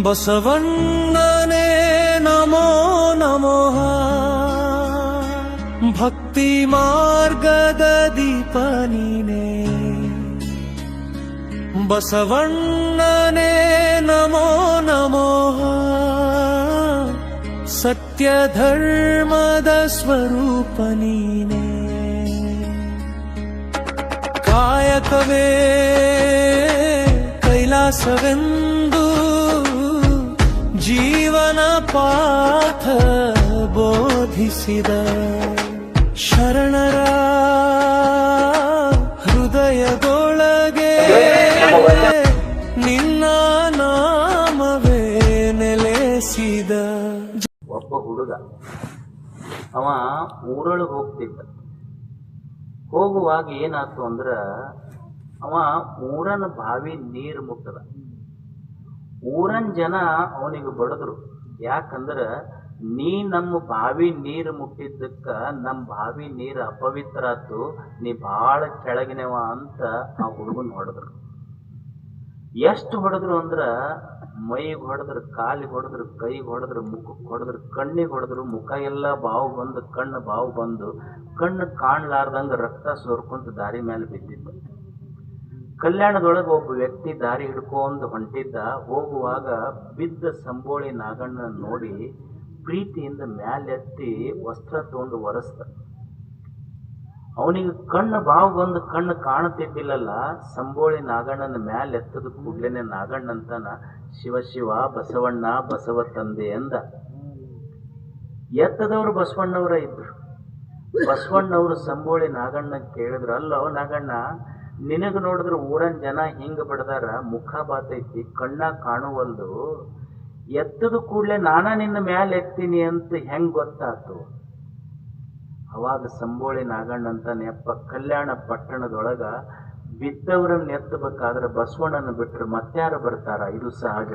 ಬಸವಣ್ಣನೇ ನಮೋ ನಮಃ, ಭಕ್ತಿ ಮಾರ್ಗದ ದೀಪ ನೀನೇ. ಬಸವಣ್ಣನೇ ನಮೋ ನಮಃ, ಸತ್ಯ ಧರ್ಮದ ಸ್ವರೂಪ ನೀನೇ. ಕಾಯಕವೇ ಕೈಲಾಸವೆಂದು ಜೀವನ ಪಾಠ ಬೋಧಿಸಿದ ಶರಣರ ಹೃದಯದೊಳಗೆ ನಿನ್ನ ನಾಮವೇ ನೆಲೆಸಿದ. ಒಬ್ಬ ಹುಡುಗ ಅವ ಊರೊಳಗೆ ಹೋಗ್ತಿದ್ದ. ಹೋಗುವಾಗ ಏನಾಯ್ತು ಅಂದ್ರ ಅವ ಊರನ ಬಾವಿ ನೀರು ಮುಟ್ಟದ. ಊರನ್ ಜನ ಅವನಿಗೆ ಬಡದ್ರು. ಯಾಕಂದ್ರ ನೀ ನಮ್ಮ ಬಾವಿ ನೀರು ಮುಟ್ಟಿದ್ದಕ್ಕ ನಮ್ಮ ಬಾವಿ ನೀರು ಅಪವಿತ್ರ ಆತು, ನೀ ಭಾಳ ಕೆಳಗಿನವ ಅಂತ ಆ ಹುಡುಗನ್ ಹೊಡೆದ್ರು. ಎಷ್ಟು ಹೊಡೆದ್ರು ಅಂದ್ರ ಮೈಗೆ ಹೊಡೆದ್ರು, ಕಾಲಿಗೆ ಹೊಡೆದ್ರು, ಕೈಗೆ ಹೊಡೆದ್ರು, ಮುಖಕ್ಕೆ ಹೊಡೆದ್ರು, ಕಣ್ಣಿಗೆ ಹೊಡೆದ್ರು. ಮುಖ ಎಲ್ಲ ಬಾವು ಬಂದು, ಕಣ್ಣು ಬಾವು ಬಂದು, ಕಣ್ಣು ಕಾಣ್ಲಾರ್ದಂಗ ರಕ್ತ ಸೋರ್ಕೊಂತ ದಾರಿ ಮೇಲೆ ಬಿದ್ದಿದ್ದ. ಕಲ್ಯಾಣದೊಳಗೆ ಒಬ್ಬ ವ್ಯಕ್ತಿ ದಾರಿ ಹಿಡ್ಕೊಂಡು ಹೊಂಟಿದ್ದ. ಹೋಗುವಾಗ ಬಿದ್ದ ಸಂಬೋಳಿ ನಾಗಣ್ಣ ನೋಡಿ ಪ್ರೀತಿಯಿಂದ ಮ್ಯಾಲೆತ್ತಿ ವಸ್ತ್ರ ತಗೊಂಡು ಒರೆಸ್ದ. ಅವನಿಗೆ ಕಣ್ಣು ಬಾವು ಬಂದು ಕಣ್ಣು ಕಾಣುತ್ತಿದ್ದಿಲ್ಲಲ್ಲ. ಸಂಬೋಳಿ ನಾಗಣ್ಣನ ಮ್ಯಾಲೆತ್ತದ ಕೂಡ್ಲೇನೆ ನಾಗಣ್ಣಂತನ ಶಿವ ಶಿವ ಬಸವಣ್ಣ ಬಸವ ತಂದೆ ಎಂದ. ಎತ್ತದವರು ಬಸವಣ್ಣವರ ಇದ್ರು. ಬಸವಣ್ಣವರು ಸಂಬೋಳಿ ನಾಗಣ್ಣ ಕೇಳಿದ್ರು, ಅಲ್ಲೋ ನಾಗಣ್ಣ, ನಿನಗೆ ನೋಡಿದ್ರೆ ಊರನ್ ಜನ ಹಿಂಗ ಬಡ್ದಾರ, ಮುಖ ಬಾತೈತಿ, ಕಣ್ಣ ಕಾಣುವಲ್ದು, ಎತ್ತದ ಕೂಡ್ಲೆ ನಾನ ನಿನ್ನ ಮ್ಯಾಲೆ ಎತ್ತೀನಿ ಅಂತ ಹೆಂಗ್ ಗೊತ್ತಾತು? ಅವಾಗ ಸಂಬೋಳಿ ನಾಗಣ್ಣ ಅಂತಾನೆ, ಅಪ್ಪ, ಕಲ್ಯಾಣ ಪಟ್ಟಣದೊಳಗ ಬಿದ್ದವ್ರನ್ನ ಎತ್ತಬೇಕಾದ್ರೆ ಬಸವಣ್ಣನ ಬಿಟ್ರೆ ಮತ್ಯಾರು ಬರ್ತಾರ? ಇದು ಸಹಜ.